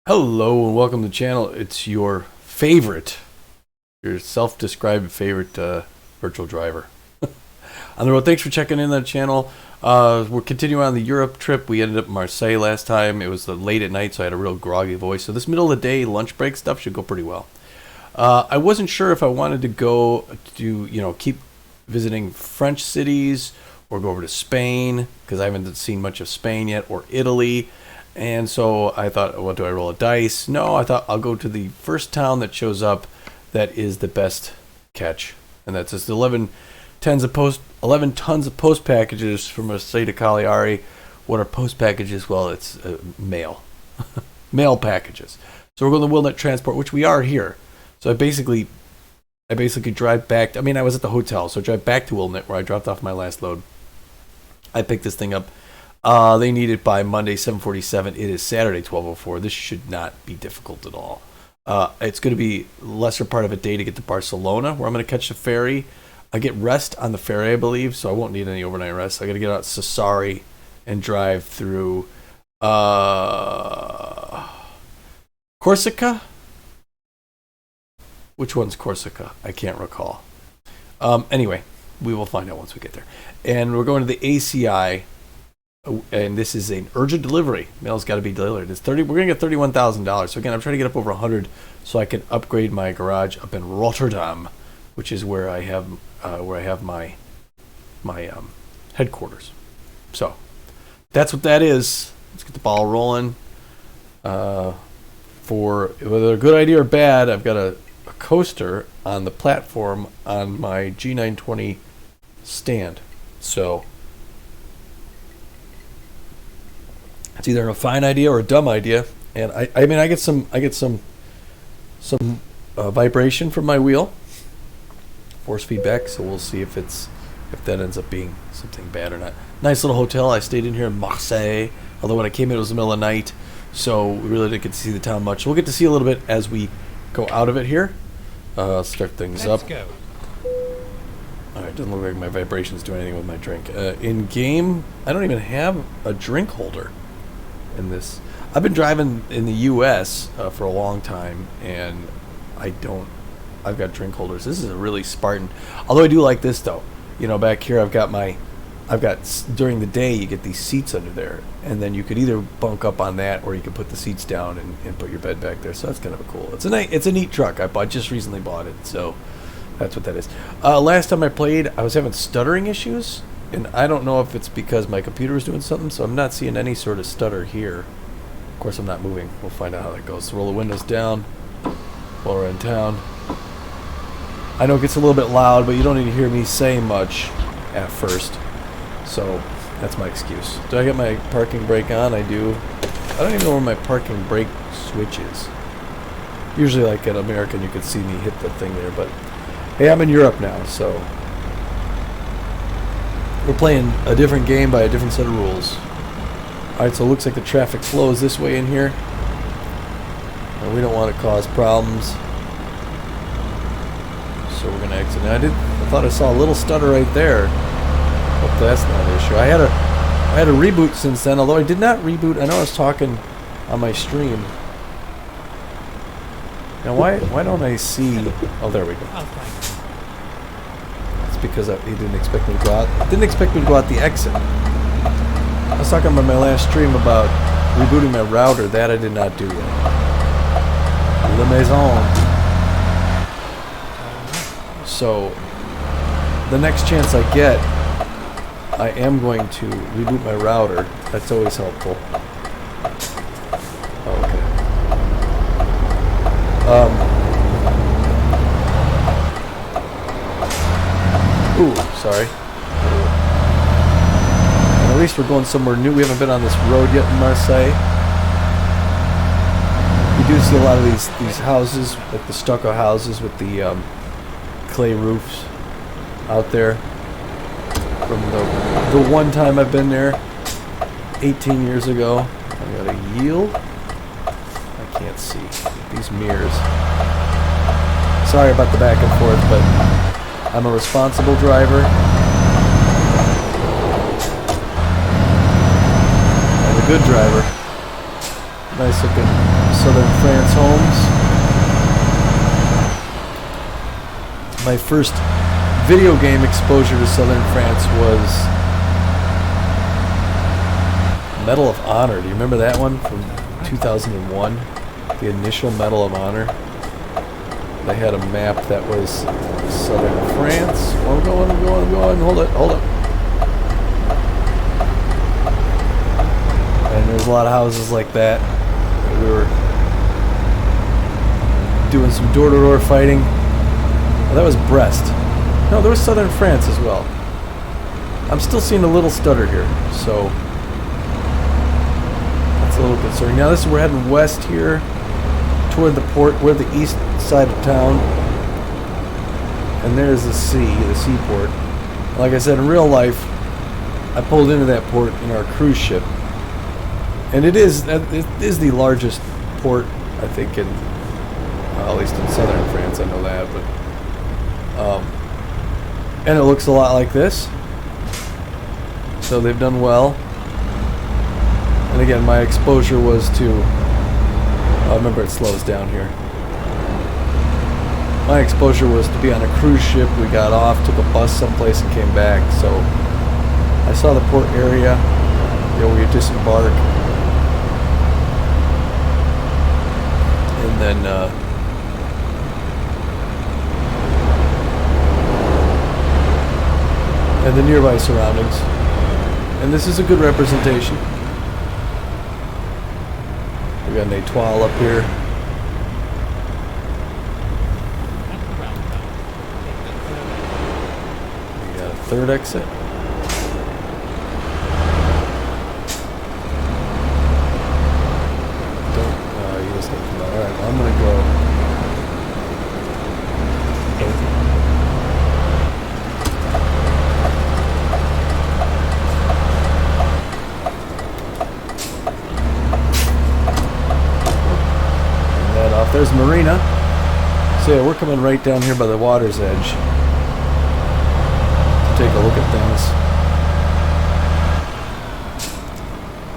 Hello and welcome to the channel. It's your self-described favorite virtual driver on the road. Thanks for checking in on the channel. We're continuing on the Europe trip. We ended up in Marseille last time. It was late at night, so I had a real groggy voice. So this middle of the day lunch break stuff should go pretty well. I wasn't sure if I wanted to go to, keep visiting French cities or go over to Spain, because I haven't seen much of Spain yet, or Italy. And so I thought, what do I roll a dice? No, I thought I'll go to the first town that shows up that is the best catch. And that's just 11 tons of post packages from Marseille to Cagliari. What are post packages? Well, it's mail. Mail packages. So we're going to Wilnet Transport, which we are here. So I basically drive back. I was at the hotel, so I drive back to Wilnet where I dropped off my last load. I picked this thing up. They need it by Monday, 7:47. It is Saturday, 12:04. This should not be difficult at all. It's going to be lesser part of a day to get to Barcelona, where I'm going to catch the ferry. I get rest on the ferry, I believe, so I won't need any overnight rest. I got to get out to Sassari and drive through Corsica. Which one's Corsica? I can't recall. Anyway, we will find out once we get there. And we're going to the ACI. And this is an urgent delivery. Mail's got to be delivered. We're going to get $31,000. So again, I'm trying to get up over 100 so I can upgrade my garage up in Rotterdam, which is where I have my headquarters. So that's what that is. Let's get the ball rolling. For whether a good idea or bad, I've got a coaster on the platform on my G920 stand. So it's either a fine idea or a dumb idea, and I get some vibration from my wheel, force feedback. So we'll see if that ends up being something bad or not. Nice little hotel. I stayed in here in Marseille. Although when I came in, it was the middle of the night, so we really didn't get to see the town much. So we'll get to see a little bit as we go out of it here. Start things up. Let's go. All right, doesn't look like my vibrations do anything with my drink. In game, I don't even have a drink holder. In this, I've been driving in the U.S. For a long time, and I've got drink holders. This is a really Spartan. Although I do like this though. Back here I've got during the day you get these seats under there, and then you could either bunk up on that or you could put the seats down and put your bed back there. So that's kind of cool. It's a neat truck. I just recently bought it, so that's what that is. Last time I played, I was having stuttering issues. And I don't know if it's because my computer is doing something, so I'm not seeing any sort of stutter here. Of course, I'm not moving. We'll find out how that goes. So roll the windows down while we're in town. I know it gets a little bit loud, but you don't need to hear me say much at first. So that's my excuse. Do I get my parking brake on? I do. I don't even know where my parking brake switch is. Usually, like at American, you could see me hit the thing there. But hey, I'm in Europe now, so we're playing a different game by a different set of rules. Alright, so it looks like the traffic flows this way in here. And we don't want to cause problems. So we're going to exit. Now, I thought I saw a little stutter right there. Hope that's not an issue. I had a reboot since then, although I did not reboot. I know I was talking on my stream. Now, why don't I see... Oh, there we go. Because he didn't expect me to go out. Didn't expect me to go out the exit. I was talking about my last stream about rebooting my router. That I did not do yet. La maison. So the next chance I get, I am going to reboot my router. That's always helpful. Okay. Ooh, sorry. And at least we're going somewhere new. We haven't been on this road yet in Marseille. You do see a lot of these houses, like the stucco houses with the clay roofs out there. From the one time I've been there, 18 years ago. I gotta yield. I can't see these mirrors. Sorry about the back and forth, but I'm a responsible driver. And a good driver. Nice looking southern France homes. My first video game exposure to southern France was Medal of Honor. Do you remember that one from 2001? The initial Medal of Honor. They had a map that was southern France. Oh, I'm going. Hold it. And there's a lot of houses like that. We were doing some door-to-door fighting. Oh, that was Brest. No, there was southern France as well. I'm still seeing a little stutter here, so that's a little concerning. Now we're heading west here toward the port. We're at the east side of town, and there's the seaport. Like I said, in real life, I pulled into that port in our cruise ship, and it is the largest port, I think, in at least in southern France. I know that, but and it looks a lot like this. So they've done well. And again, my exposure was to. Remember, it slows down here. My exposure was to be on a cruise ship. We got off, took a bus someplace, and came back. So I saw the port area, where you disembark, and then and the nearby surroundings. And this is a good representation. We got an étoile up here. We got a third exit. You just have to come out. Alright, I'm gonna go. There's Marina. So yeah, we're coming right down here by the water's edge to take a look at things.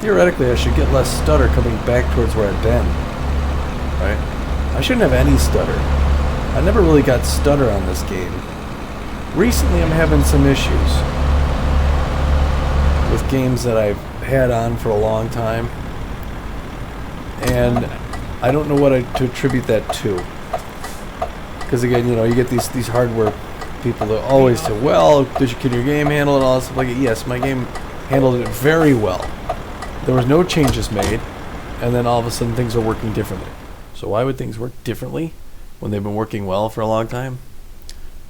Theoretically, I should get less stutter coming back towards where I've been. Right? I shouldn't have any stutter. I never really got stutter on this game. Recently, I'm having some issues with games that I've had on for a long time. And I don't know what to attribute that to. Because again, you get these hardware people that always say, well, can your game handle it, all that stuff like that? Yes, my game handled it very well. There was no changes made, and then all of a sudden things are working differently. So why would things work differently when they've been working well for a long time?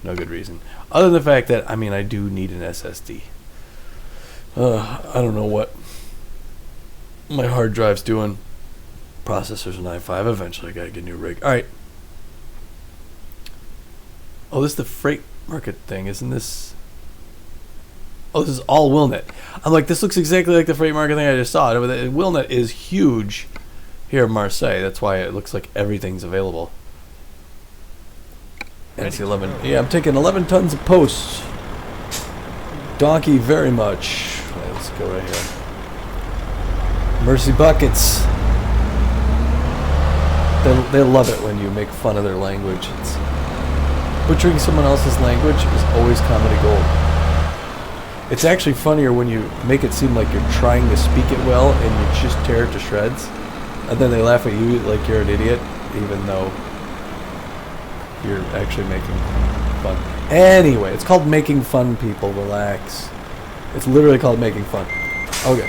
No good reason. Other than the fact that, I do need an SSD. I don't know what my hard drive's doing. Processor's an i5. Eventually I gotta get a new rig. Alright. Oh, this is the freight market thing, isn't this? Oh, this is all Wilnet. I'm like, this looks exactly like the freight market thing I just saw. Wilnet is huge here in Marseille. That's why it looks like everything's available. And it's 11. Yeah, I'm taking 11 tons of posts. Donkey very much. Right, let's go right here. Mercy buckets. They love it when you make fun of their language. Butchering someone else's language is always comedy gold. It's actually funnier when you make it seem like you're trying to speak it well and you just tear it to shreds, and then they laugh at you like you're an idiot, even though you're actually making fun. Anyway, it's called making fun, people. Relax. It's literally called making fun. Okay.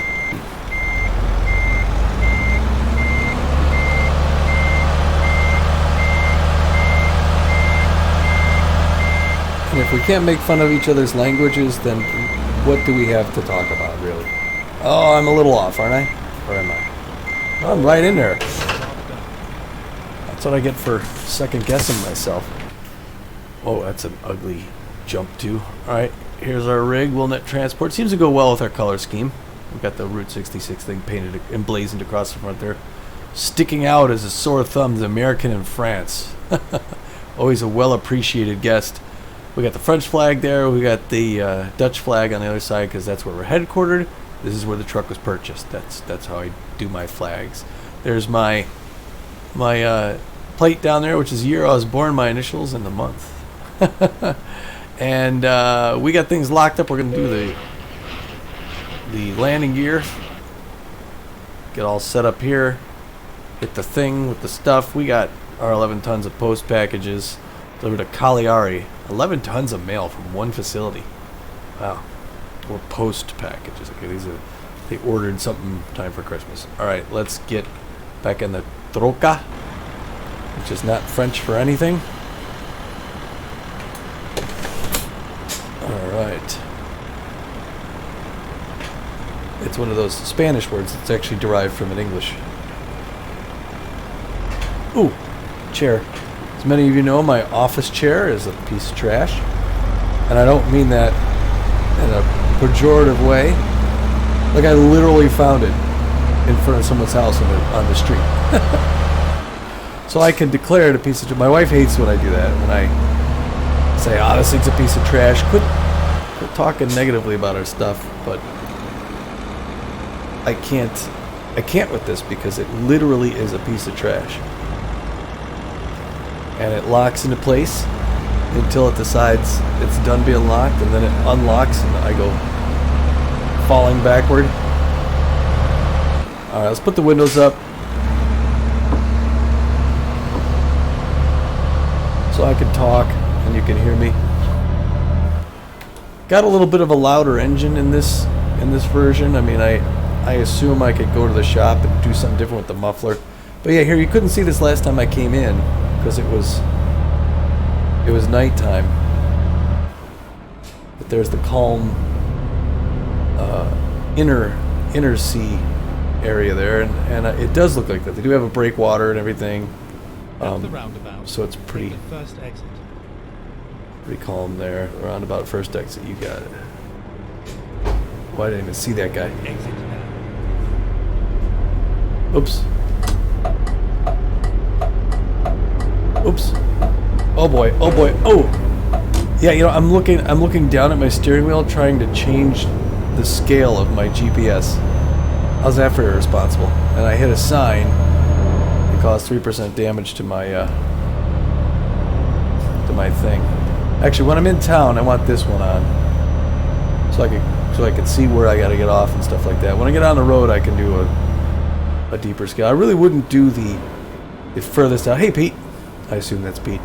And if we can't make fun of each other's languages, then what do we have to talk about, really? Oh, I'm a little off, aren't I? Or am I? Oh, I'm right in there. That's what I get for second-guessing myself. Oh, that's an ugly jump, too. Alright, here's our rig, Wilnet Transport. Seems to go well with our color scheme. We've got the Route 66 thing painted, emblazoned across the front there. Sticking out as a sore thumb, the American in France. Always a well-appreciated guest. We got the French flag there. We got the Dutch flag on the other side because that's where we're headquartered. This is where the truck was purchased. That's how I do my flags. There's my my plate down there, which is the year I was born, my initials, and the month. And we got things locked up. We're going to do the landing gear. Get all set up here. Hit the thing with the stuff. We got our 11 tons of post packages delivered to Cagliari. 11 tons of mail from one facility. Wow. Or post packages. Okay, they ordered something time for Christmas. All right, let's get back in the troca, which is not French for anything. All right. It's one of those Spanish words that's actually derived from an English. Ooh, chair. As many of you know, my office chair is a piece of trash. And I don't mean that in a pejorative way. Like, I literally found it in front of someone's house on the street. So I can declare it a piece of trash. My wife hates when I do that. When I say, oh, this thing's a piece of trash. Quit talking negatively about our stuff. But I can't with this because it literally is a piece of trash. And it locks into place until it decides it's done being locked, and then it unlocks and I go falling backward. Alright, let's put the windows up so I can talk and you can hear me. Got a little bit of a louder engine in this version. I mean, I assume I could go to the shop and do something different with the muffler. But yeah, here, you couldn't see this last time I came in because it was nighttime. But there's the calm inner sea area there, and it does look like that. They do have a breakwater and everything, so it's pretty calm there. Roundabout, first exit. You got it. Well, I didn't even see that guy. Oops. Oops. Oh boy. Oh boy. Oh. Yeah, you know, I'm looking down at my steering wheel trying to change the scale of my GPS. How's that for irresponsible? And I hit a sign. It caused 3% damage to my thing. Actually, when I'm in town, I want this one on, so I can see where I got to get off and stuff like that. When I get on the road, I can do a deeper scale. I really wouldn't do the furthest out. Hey, Pete. I assume that's Pete.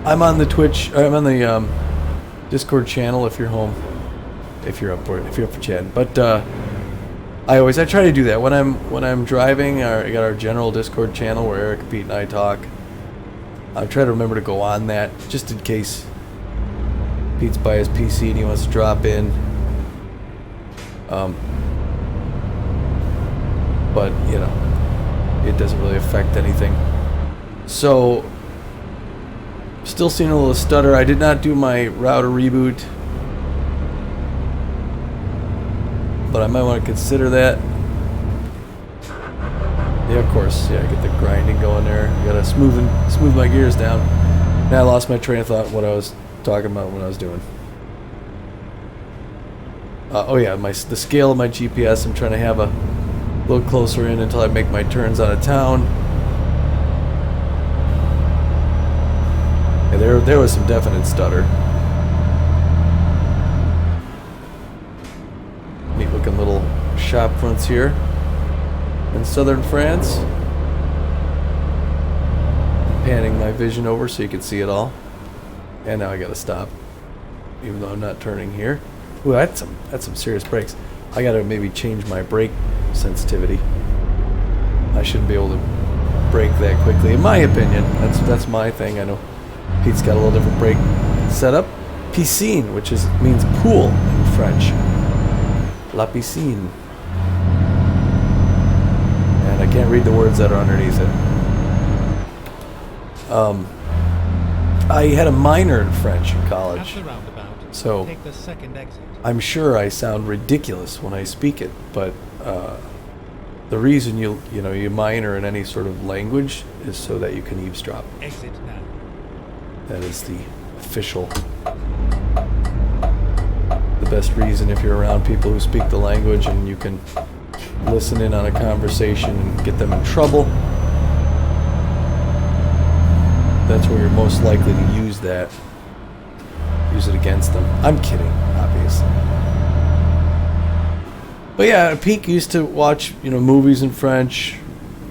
I'm on the Twitch. I'm on the Discord channel. If you're home, if you're up for chatting. But I try to do that when I'm driving. I got our general Discord channel where Eric, Pete, and I talk. I try to remember to go on that just in case Pete's by his PC and he wants to drop in. But you know, it doesn't really affect anything. So, still seeing a little stutter. I did not do my router reboot, but I might want to consider that. Yeah, of course. Yeah, get the grinding going there. Gotta smooth my gears down. Now I lost my train of thought. What I was talking about, what I was doing. Oh yeah, the scale of my GPS. I'm trying to have a little closer in until I make my turns out of town. Yeah, there was some definite stutter. Neat looking little shop fronts here in southern France. Panning my vision over so you can see it all. And now I gotta stop, even though I'm not turning here. Ooh, that's some serious brakes. I gotta maybe change my brake sensitivity. I shouldn't be able to brake that quickly, in my opinion. That's my thing. I know Pete's got a little different brake setup. Piscine, which means pool in French. La piscine. And I can't read the words that are underneath it. I had a minor in French in college, so I'm sure I sound ridiculous when I speak it, but the reason you minor in any sort of language is so that you can eavesdrop. Exit now. That is the official, the best reason if you're around people who speak the language and you can listen in on a conversation and get them in trouble. that's where you're most likely to use that. Use it against them. I'm kidding, obviously. But yeah, Pete used to watch, movies in French.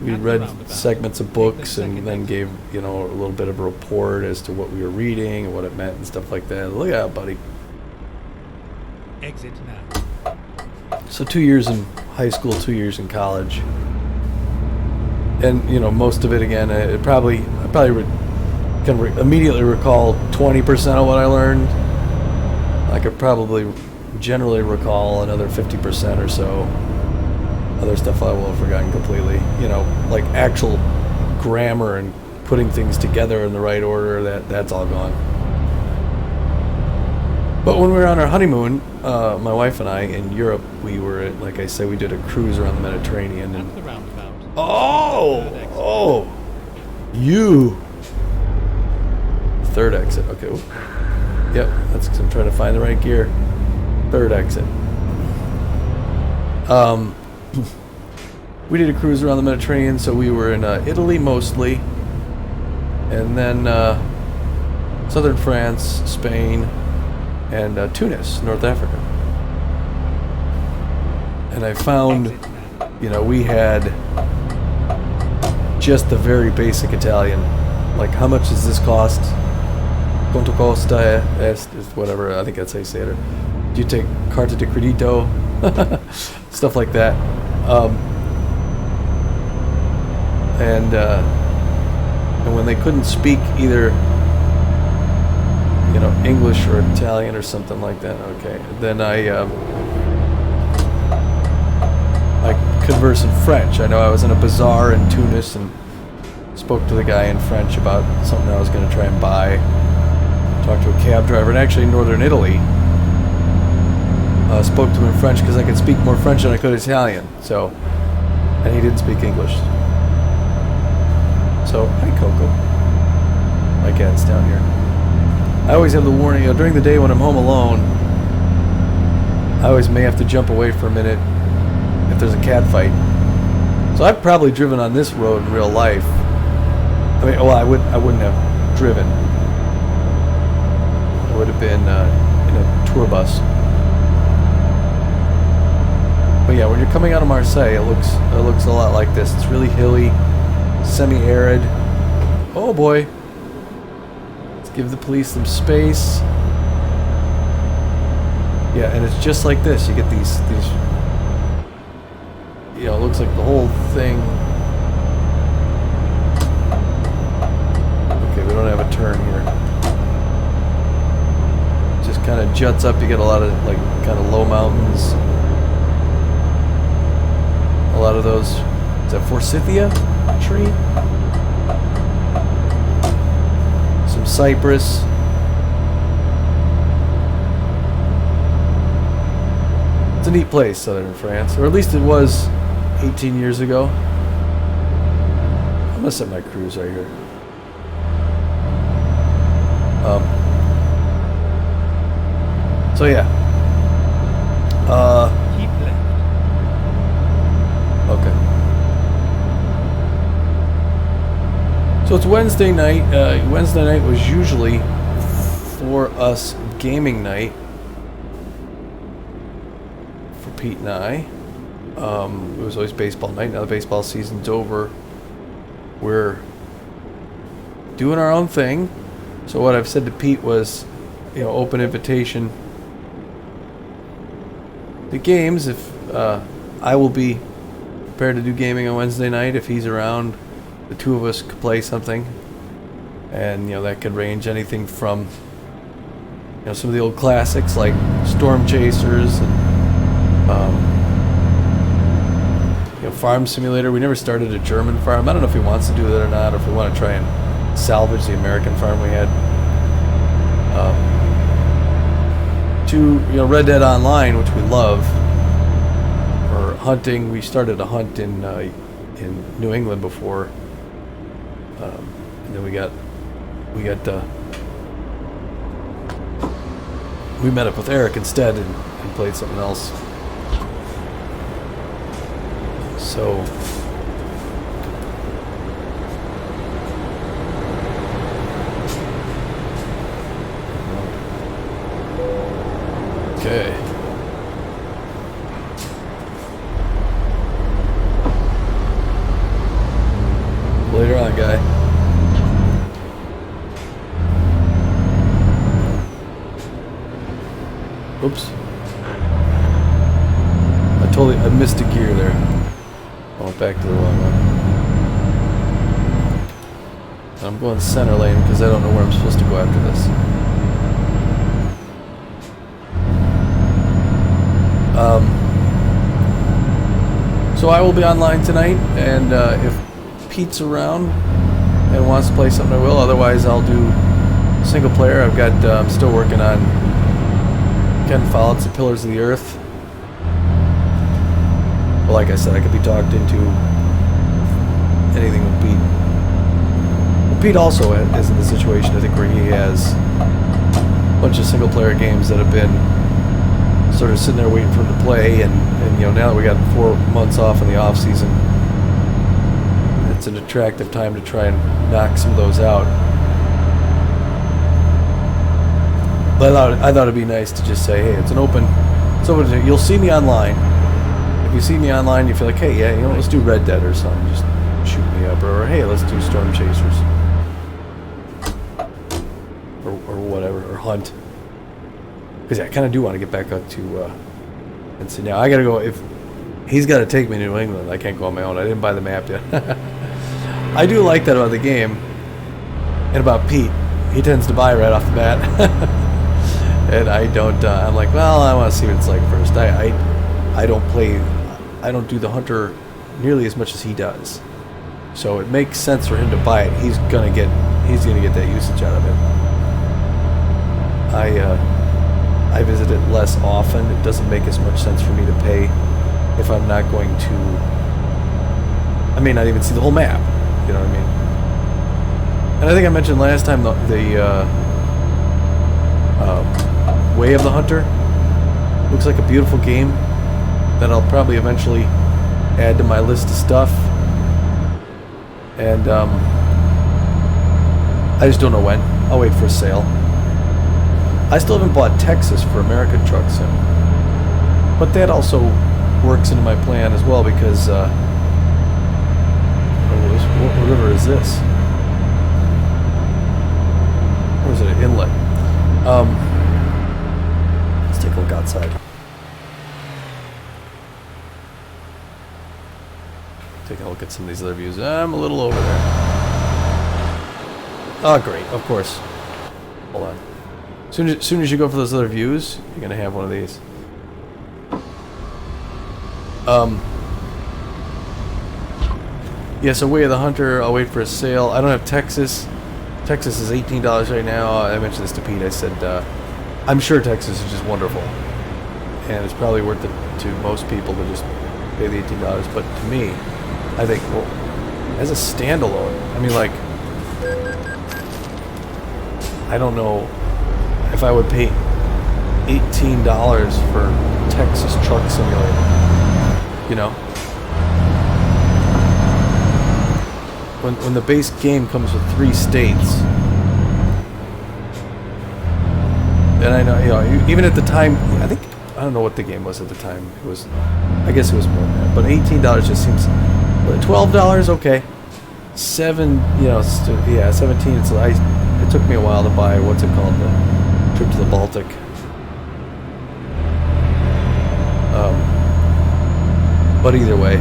We read segments of books and then gave, a little bit of a report as to what we were reading and what it meant and stuff like that. Look out, buddy. Exit now. So 2 years in high school, 2 years in college. And, most of it, again, I probably can immediately recall 20% of what I learned. I could probably generally recall another 50% or so. Other stuff I will have forgotten completely. Like actual grammar and putting things together in the right order, that's all gone. But when we were on our honeymoon, my wife and I in Europe, we were, like I said, we did a cruise around the Mediterranean. And the roundabout. Third exit. Okay. Yep. That's because I'm trying to find the right gear. Third exit. We did a cruise around the Mediterranean, so we were in Italy mostly, and then southern France, Spain, and Tunis, North Africa. And I found, we had just the very basic Italian. Like, how much does this cost? Quanto costa est, whatever, I think that's how you say it. Or do you take carta de credito? Stuff like that. And when they couldn't speak either, English or Italian or something like that, okay, then I converse in French. I know I was in a bazaar in Tunis and spoke to the guy in French about something I was going to try and buy. Talked to a cab driver, and actually in northern Italy, spoke to him in French because I could speak more French than I could Italian. So, and he didn't speak English. So, hi Coco. My cat's down here. I always have the warning, during the day when I'm home alone, I always may have to jump away for a minute if there's a cat fight. So I've probably driven on this road in real life. I mean, I wouldn't have driven. I would have been in a tour bus. But yeah, when you're coming out of Marseille, it looks a lot like this. It's really hilly, semi-arid. Oh boy. Let's give the police some space. Yeah, and it's just like this. You get these it looks like the whole thing. Okay, we don't have a turn here. It just kind of juts up. You get a lot of kind of low mountains. A lot of those. Is that Forsythia tree? Some cypress. It's a neat place, southern France, or at least it was 18 years ago. I'm gonna set my cruise right here. So yeah. Keep left. Okay. So it's Wednesday night. Wednesday night was usually for us gaming night for Pete and I. It was always baseball night. Now the baseball season's over. We're doing our own thing. So what I've said to Pete was, open invitation to games. If I will be prepared to do gaming on Wednesday night, if he's around, the two of us could play something. And that could range anything from some of the old classics like Storm Chasers and Farm Simulator. We never started a German farm. I don't know if he wants to do that or not, or if we want to try and salvage the American farm we had. To Red Dead Online, which we love, or hunting. We started a hunt in New England before, and then we met up with Eric instead and played something else. So guy. Oops. I missed a gear there. I went back to the wrong one. I'm going center lane because I don't know where I'm supposed to go after this. So I will be online tonight, and if Pete's around and wants to play something, I will. Otherwise, I'll do single player. I've got. I'm still working on Ken Follett's The Pillars of the Earth. But like I said, I could be talked into anything with Pete. Well, Pete also is in the situation, I think, where he has a bunch of single player games that have been sort of sitting there waiting for him to play, and you know, now that we got 4 months off in the off season, it's an attractive time to try and knock some of those out. But I thought it'd be nice to just say, hey, it's open. You'll see me online. If you see me online, you feel like, hey, yeah, you know, let's do Red Dead or something. Just shoot me up, or hey, let's do Storm Chasers, or whatever, or Hunt. Because yeah, I kind of do want to get back up to and see. Now I gotta go. If he's got to take me to New England, I can't go on my own. I didn't buy the map yet. I do like that about the game, and about Pete. He tends to buy right off the bat, and I don't. I'm like, well, I want to see what it's like first. I don't play. I don't do the hunter nearly as much as he does, so it makes sense for him to buy it. He's gonna get that usage out of it. I visit it less often. It doesn't make as much sense for me to pay if I'm not going to. I may not even see the whole map. You know what I mean? And I think I mentioned last time the Way of the Hunter looks like a beautiful game that I'll probably eventually add to my list of stuff. And I just don't know when. I'll wait for a sale. I still haven't bought Texas for American Truck Sim, but that also works into my plan as well because what river is this? Or is it an inlet? Let's take a look outside. Taking a look at some of these other views. I'm a little over there. Oh, great! Of course. Hold on. Soon as you go for those other views, you're gonna have one of these. Yeah, so Way of the Hunter, I'll wait for a sale. I don't have Texas. Texas is $18 right now. I mentioned this to Pete. I said, I'm sure Texas is just wonderful. And it's probably worth it to most people to just pay the $18. But to me, I think, well, as a standalone, I mean, like, I don't know if I would pay $18 for Texas Truck Simulator, you know? When the base game comes with 3 states, and I know, you know, even at the time, I don't know what the game was at the time. It was, I guess it was more than that, but $18 just seems, $12, okay. 17. It took me a while to buy, what's it called, the trip to the Baltic. But either way,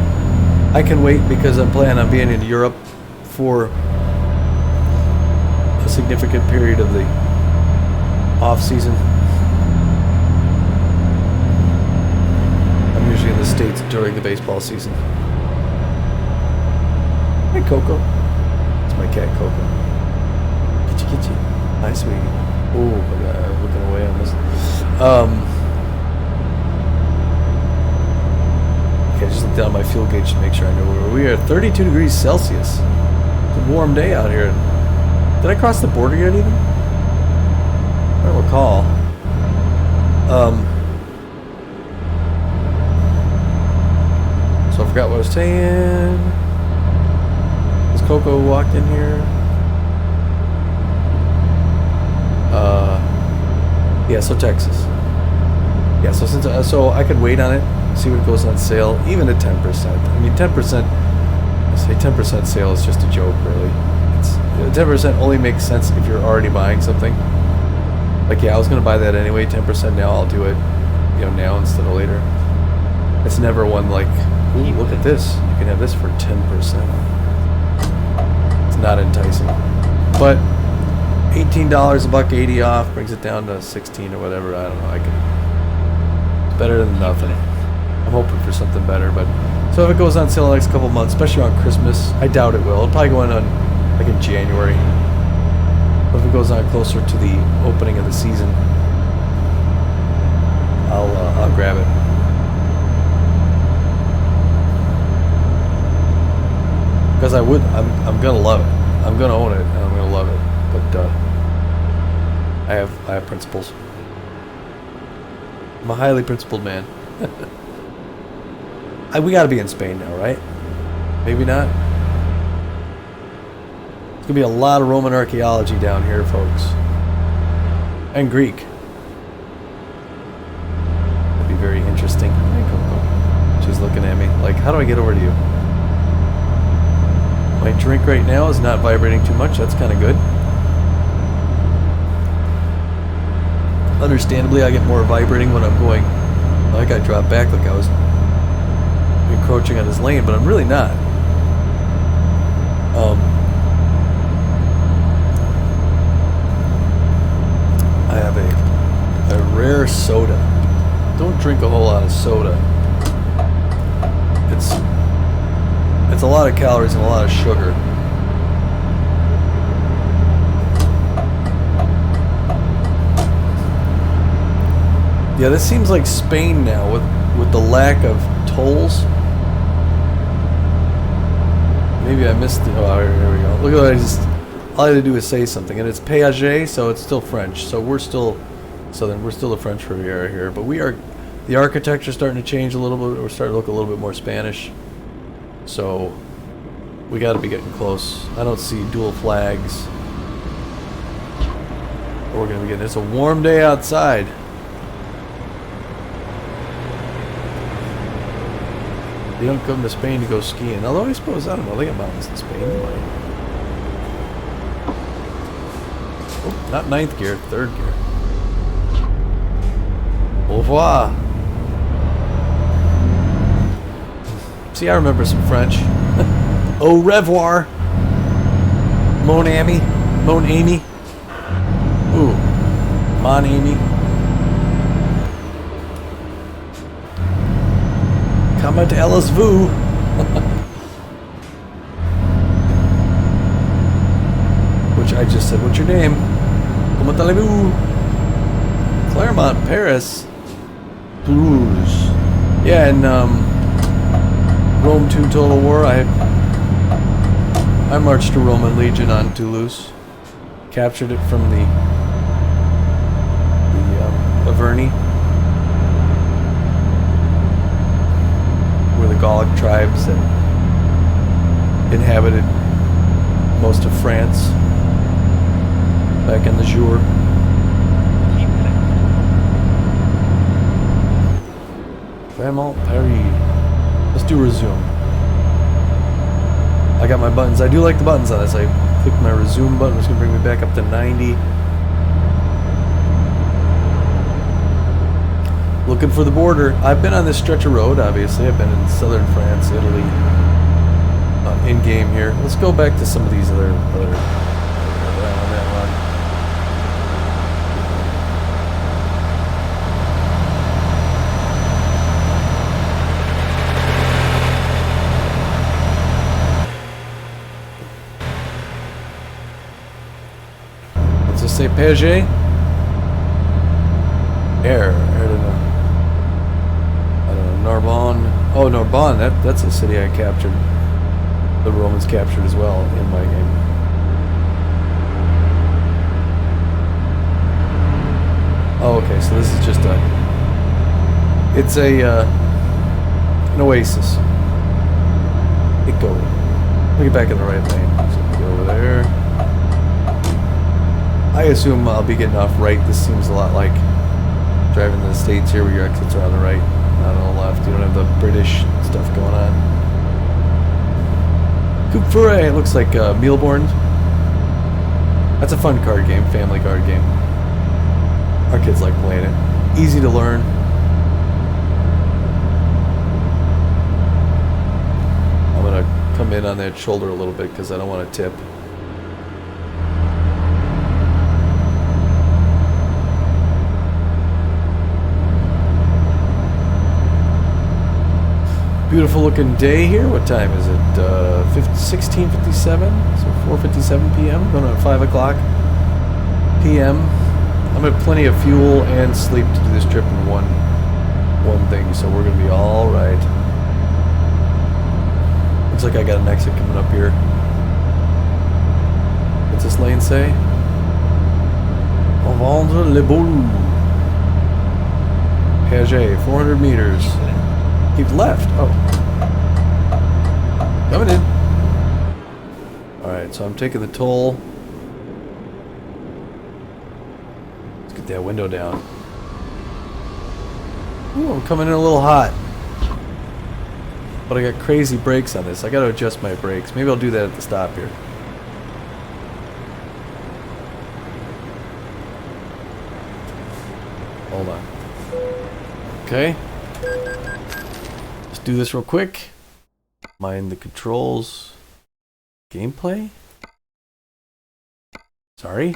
I can wait because I'm planning on being in Europe for a significant period of the off season. I'm usually in the States during the baseball season. Hey, Coco. It's my cat, Coco. Kitty. Hi, sweetie. Oh, I'm looking away on this. Okay, I just looked down my fuel gauge to make sure I know where we are. 32 degrees Celsius. It's a warm day out here. Did I cross the border yet even? I don't recall. So I forgot what I was saying. Has Coco walked in here? Yeah, so Texas. Yeah, so so I could wait on it, see what goes on sale, even at 10%. I mean, 10% say 10% sale is just a joke, really. It's 10% only makes sense if you're already buying something. Like, yeah, I was gonna buy that anyway. 10% now, I'll do it, you know, now instead of later. It's never one like, ooh, look at this. You can have this for 10%. It's not enticing. But $18, $1.80 off brings it down to 16 or whatever. I don't know. It's better than nothing. I'm hoping for something better, but so if it goes on sale in the next couple months, especially on Christmas, I doubt it will. It'll probably go on like in January. But if it goes on closer to the opening of the season, I'll grab it. Because I'm gonna love it. I'm gonna own it, and I'm gonna love it. But I have principles. I'm a highly principled man. We gotta be in Spain now, right? Maybe not. There's gonna be a lot of Roman archaeology down here, folks, and Greek. That'd be very interesting. She's looking at me like, how do I get over to you? My drink right now is not vibrating too much. That's kind of good. Understandably, I get more vibrating when I'm going. I got dropped back like I was encroaching on his lane, but I'm really not. I have a rare soda. Don't drink a whole lot of soda. It's a lot of calories and a lot of sugar. Yeah, this seems like Spain now with the lack of tolls. Maybe I missed it. Oh, here we go. Look at that. All I had to do is say something, and it's péage, so it's still French. So we're still Southern. We're still the French Riviera here, but we are. The architecture's starting to change a little bit. We're starting to look a little bit more Spanish. So we got to be getting close. I don't see dual flags. We're gonna be getting. It's a warm day outside. You don't come to Spain to go skiing. Although I suppose, I don't know, they got mountains in Spain. Oh, not 9th gear, 3rd gear. Au revoir. See, I remember some French. Au revoir. Mon ami. Mon ami. Ooh. Mon ami. Comment allez-vous? Which I just said, what's your name? Comment allez-vous? Clermont, Paris. Toulouse. Yeah, and Rome 2 Total War, I marched a Roman legion on Toulouse. Captured it from the Averni. Were the Gallic tribes that inhabited most of France back in the Jour. Vraiment Paris. Let's do resume. I got my buttons. I do like the buttons on this. I clicked my resume button. It's going to bring me back up to 90. Looking for the border. I've been on this stretch of road, obviously. I've been in southern France, Italy, in-game here. Let's go back to some of these other on that one. Let's just say péage. Air to Narbonne. Oh, Narbonne, that's a city I captured. The Romans captured as well in my game. Oh, okay, so this is just it's an oasis. Let me get back in the right lane. So go over there. I assume I'll be getting off right. This seems a lot like driving in the States here where your exits are on the right, not on the left. You don't have the British stuff going on. Coup Foray, it looks like Mealborn. That's a fun card game, family card game. Our kids like playing it. Easy to learn. I'm gonna come in on that shoulder a little bit because I don't want to tip. Beautiful looking day here. What time is it? 16:57, so 4:57 p.m. Going on 5 o'clock p.m. I'm gonna have plenty of fuel and sleep to do this trip in one thing, so we're gonna be all right. Looks like I got an exit coming up here. What's this lane say? Vendre le boulot. Piaget, 400 meters. Keep left. Oh. Coming in. Alright, so I'm taking the toll. Let's get that window down. Ooh, I'm coming in a little hot. But I got crazy brakes on this. I gotta adjust my brakes. Maybe I'll do that at the stop here. Hold on. Okay. Do this real quick. Mind the controls. Gameplay? Sorry.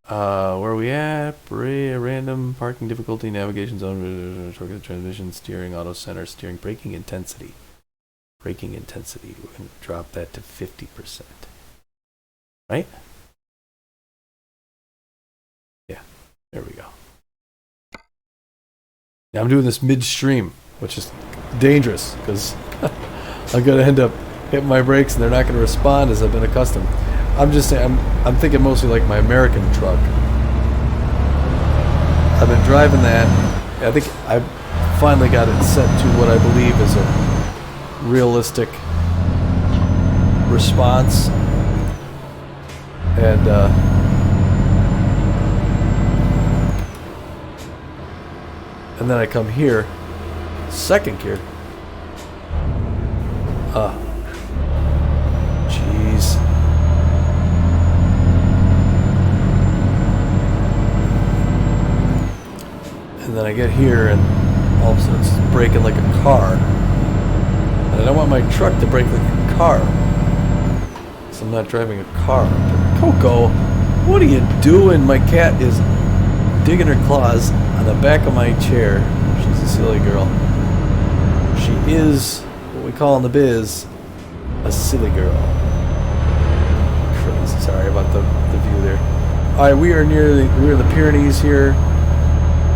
Where are we at? Random parking difficulty, navigation zone, transmission, steering, auto center, steering, braking intensity. Braking intensity. We're going to drop that to 50%. Right? Yeah. There we go. Now I'm doing this midstream, which is dangerous because I'm gonna end up hitting my brakes and they're not gonna respond as I've been accustomed. I'm just saying, I'm thinking mostly like my American truck. I've been driving that. I think I finally got it set to what I believe is a realistic response, and then I come here. Second gear. Jeez. And then I get here and all of a sudden it's braking like a car. And I don't want my truck to brake like a car. So I'm not driving a car. But Coco, what are you doing? My cat is digging her claws on the back of my chair. She's a silly girl. She is what we call in the biz a silly girl. Crazy. Sorry about the view there. Alright, we're in the Pyrenees here.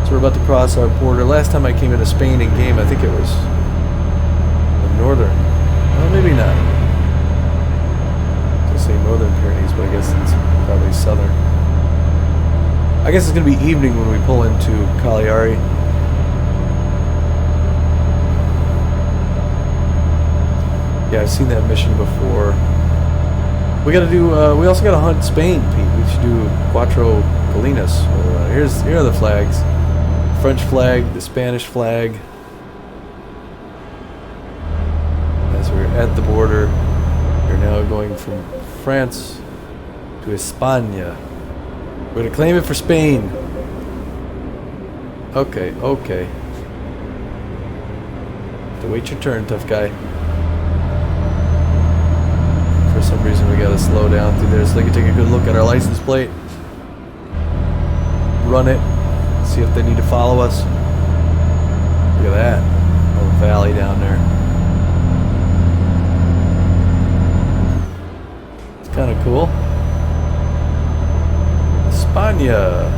So we're about to cross our border. Last time I came into Spain in game, I think it was the northern. Well, maybe not. I'll say northern Pyrenees, but I guess it's probably southern. I guess it's going to be evening when we pull into Cagliari. Yeah, I've seen that mission before. We got to do. We also got to hunt Spain, Pete. We should do Cuatro Colinas. Here are the flags: French flag, the Spanish flag. As we're at the border, we're now going from France to España. We're gonna claim it for Spain. Okay, okay. Have to wait your turn, tough guy. For some reason we gotta slow down through there so they can take a good look at our license plate. Run it. See if they need to follow us. Look at that. Little valley down there. It's kinda cool. España.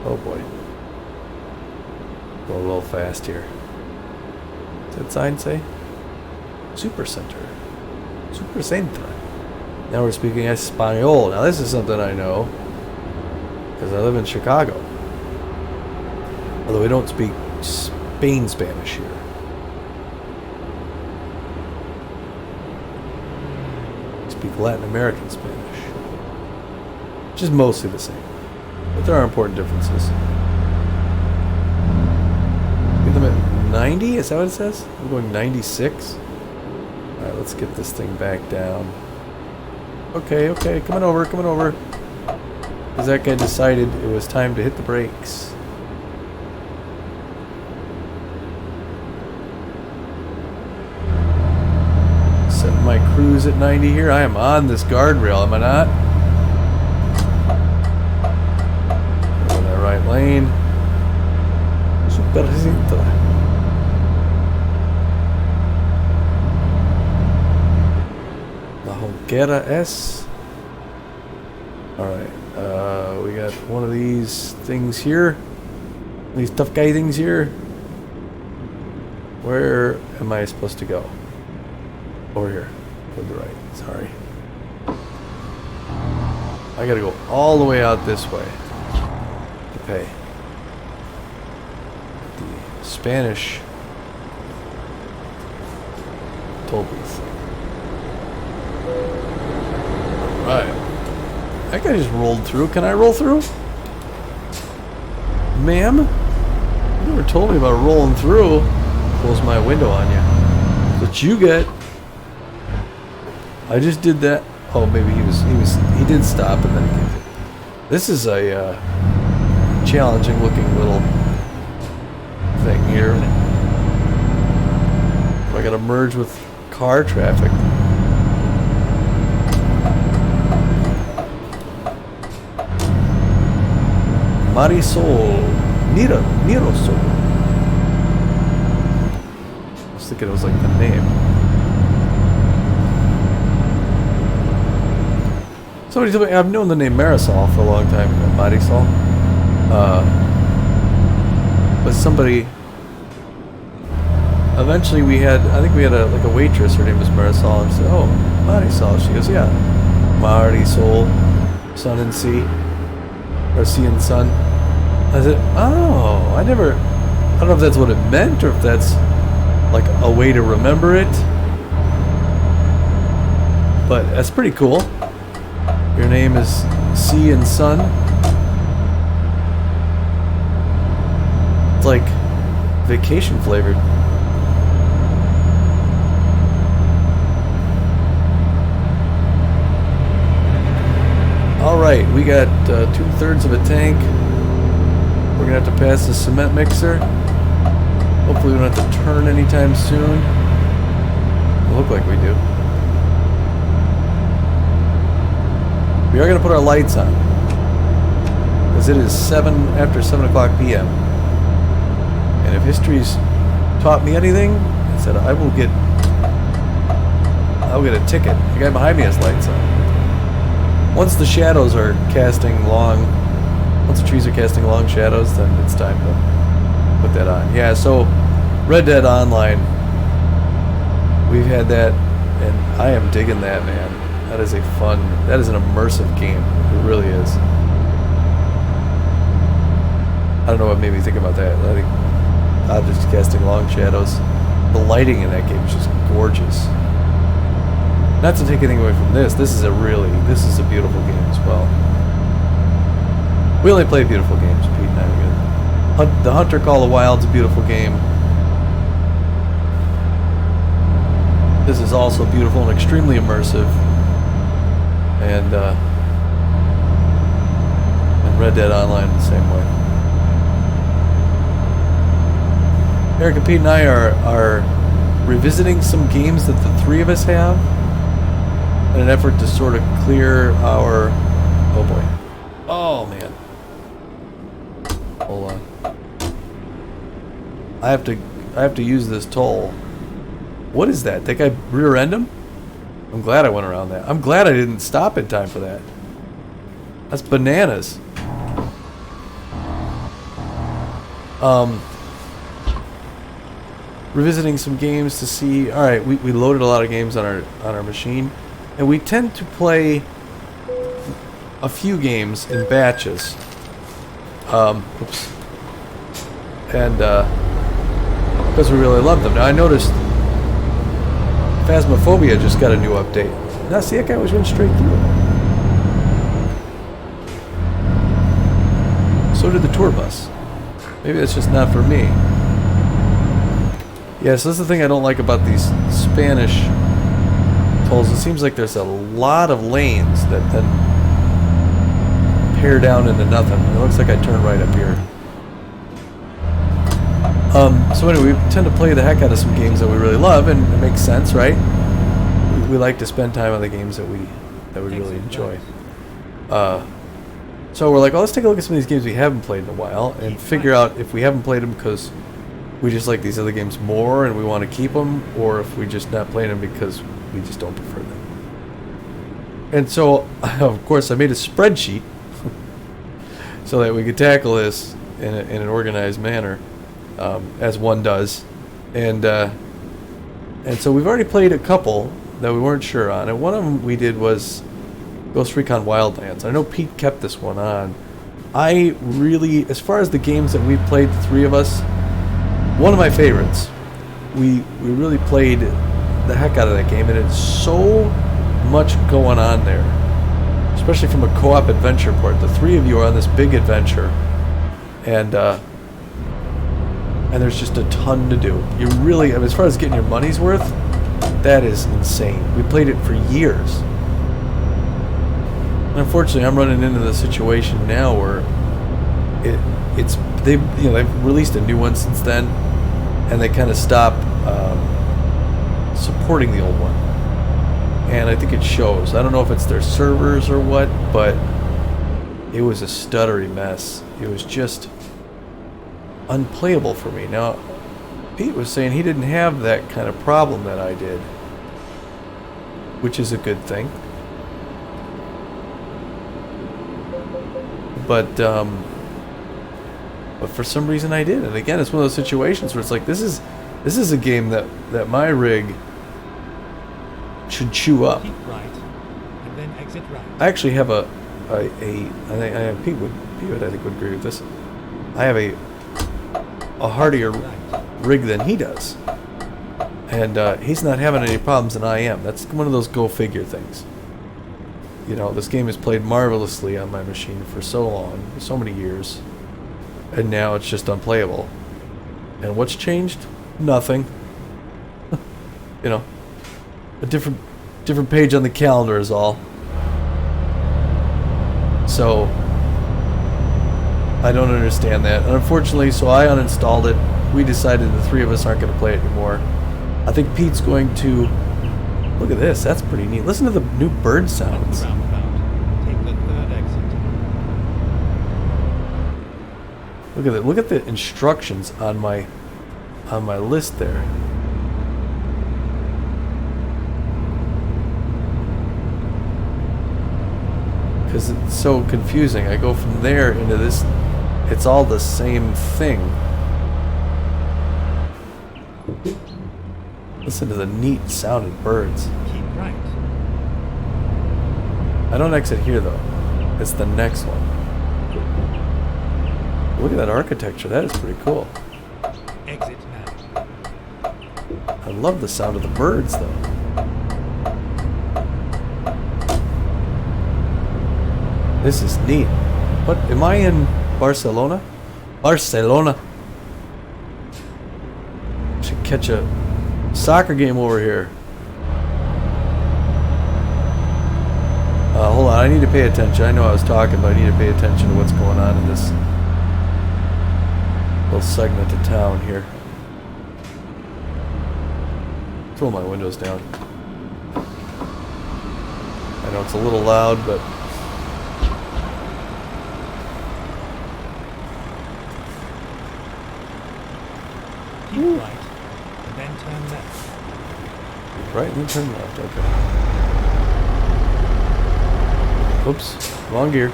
Oh boy. Go a little fast here. Does that sign say? Super Center. Super Centra. Now we're speaking Espanol. Now this is something I know because I live in Chicago. Although we don't speak Spain Spanish here. We speak Latin American Spanish, which is mostly the same. But there are important differences. Get them at 90? Is that what it says? I'm going 96. Alright, let's get this thing back down. Okay, okay, coming over, coming over. Because that guy decided it was time to hit the brakes. Setting my cruise at 90 here. I am on this guardrail, am I not? Go in that right lane. Supercito. La Hoguera S. Alright, we got one of these things here. These tough guy things here. Where am I supposed to go? Over here. To the right. Sorry. I gotta go all the way out this way to pay. The Spanish toll booth. Alright. That guy just rolled through. Can I roll through? Ma'am? You never told me about rolling through. Close my window on you. That's what you get. I just did that. Oh, maybe he did stop and then he kicked it. This is a challenging looking little thing here. I gotta merge with car traffic. Marisol. Mirosol. I was thinking it was like the name. Somebody told me, I've known the name Marisol for a long time, Marisol. But somebody, eventually I think we had like a waitress, her name was Marisol, and I said, oh, Marisol. She goes, yeah, Marisol, sun and sea, or sea and sun. I said, oh, I don't know if that's what it meant, or if that's like a way to remember it. But that's pretty cool. Your name is Sea and Sun. It's like vacation flavored. Alright, we got 2/3 of a tank. We're going to have to pass the cement mixer. Hopefully we don't have to turn anytime soon. It'll look like we do. We are going to put our lights on, because it is after 7 o'clock p.m. And if history's taught me anything, it said I'll get a ticket. The guy behind me has lights on. Once the shadows are once the trees are casting long shadows, then it's time to put that on. Yeah, so Red Dead Online, we've had that, and I am digging that, man. That is that is an immersive game. It really is. I don't know what made me think about that. I think objects casting long shadows. The lighting in that game is just gorgeous. Not to take anything away from this. This is a beautiful game as well. We only play beautiful games, Pete and I. The Hunter Call of the Wild's a beautiful game. This is also beautiful and extremely immersive. And Red Dead Online the same way. Eric and Pete and I are revisiting some games that the three of us have in an effort to sort of clear our... Oh boy. Oh man. Hold on. I have to use this toll. What is that? That guy rear-end him? I'm glad I went around that. I'm glad I didn't stop in time for that. That's bananas. Revisiting some games to see. All right, we loaded a lot of games on our machine, and we tend to play a few games in batches. Oops. And because we really love them. Now I noticed Phasmophobia just got a new update. Now see, that guy was going straight through. So did the tour bus. Maybe that's just not for me. Yeah, so that's the thing I don't like about these Spanish tolls, it seems like there's a lot of lanes that then pare down into nothing. It looks like I turn right up here. So anyway, we tend to play the heck out of some games that we really love, and it makes sense, right? We like to spend time on the games that we really enjoy. So we're like, oh, let's take a look at some of these games we haven't played in a while and figure out if we haven't played them because we just like these other games more and we want to keep them, or if we just not playing them because we just don't prefer them. And so, of course, I made a spreadsheet so that we could tackle this in an organized manner, as one does. And so we've already played a couple that we weren't sure on, and one of them we did was Ghost Recon Wildlands. I know Pete kept this one on. I really, as far as the games that we've played, the three of us, one of my favorites. We really played the heck out of that game, and it's so much going on there, especially from a co-op adventure part. The three of you are on this big adventure, and there's just a ton to do. You really, I mean, as far as getting your money's worth, that is insane. We played it for years. And unfortunately, I'm running into the situation now where they've released a new one since then, and they kind of stopped supporting the old one. And I think it shows. I don't know if it's their servers or what, but it was a stuttery mess. It was just unplayable for me. Now, Pete was saying he didn't have that kind of problem that I did, which is a good thing. But for some reason I did. And again, it's one of those situations where it's like, this is a game that my rig should chew up. Keep right, and then exit right. I actually have I think Pete would agree with this. I have a hardier rig than he does, and he's not having any problems than I am. That's one of those go figure things. You know, this game has played marvelously on my machine for so long, so many years, and now it's just unplayable. And what's changed? Nothing. You know, a different page on the calendar is all. So I don't understand that. And unfortunately, so I uninstalled it. We decided the three of us aren't going to play it anymore. I think Pete's going to... Look at this. That's pretty neat. Listen to the new bird sounds. Take the third exit. Look at that. Look at the instructions on my list there. Because it's so confusing. I go from there into this. It's all the same thing. Listen to the neat sounding birds. Keep right. I don't exit here though. It's the next one. Look at that architecture. That is pretty cool. Exit now. I love the sound of the birds though. This is neat. What, am I in Barcelona? Barcelona. Should catch a soccer game over here. Hold on, I need to pay attention. I know I was talking, but I need to pay attention to what's going on in this little segment of town here. Roll my windows down. I know it's a little loud, but Keep right, and then turn left. right and then turn left. Okay. Oops, wrong gear.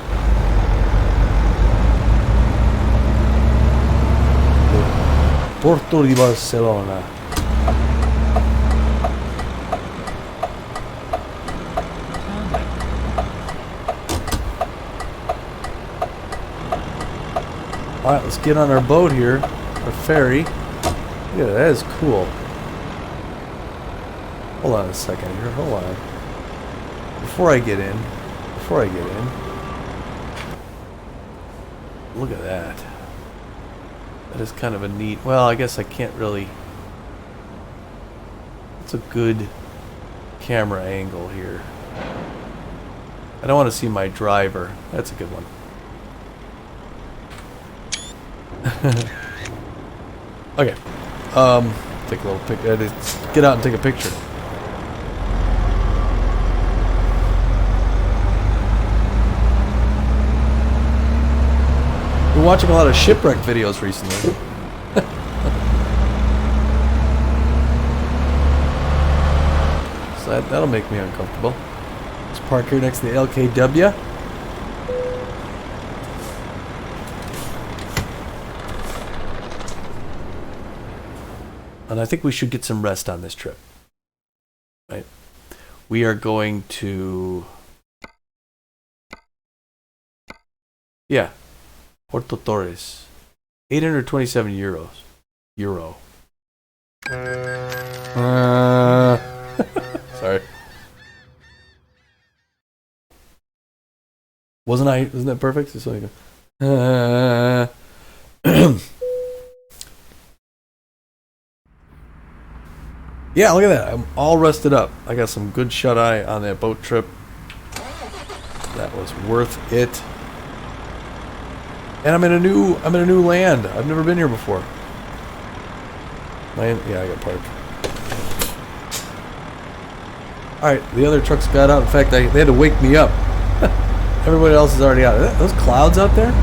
Porto di Barcelona. Alright, let's get on our boat here, our ferry. Look at that, that is cool. Hold on a second here, hold on. Before I get in, look at that. That is kind of a neat, well, I guess I can't really, it's a good camera angle here. I don't want to see my driver. That's a good one. Okay. Take a little pic. Get out and take a picture. Been watching a lot of shipwreck videos recently. So that'll make me uncomfortable. Let's park here next to the LKW. And I think we should get some rest on this trip. Right? We are going to... Yeah. Porto Torres. 827 euros. Euro. Sorry. Wasn't that perfect? Just so you go. Yeah, look at that. I'm all rusted up. I got some good shut-eye on that boat trip. That was worth it. And I'm in a new land. I've never been here before. Yeah, I got parked. Alright, the other trucks got out. In fact, they had to wake me up. Everybody else is already out. Are those clouds out there?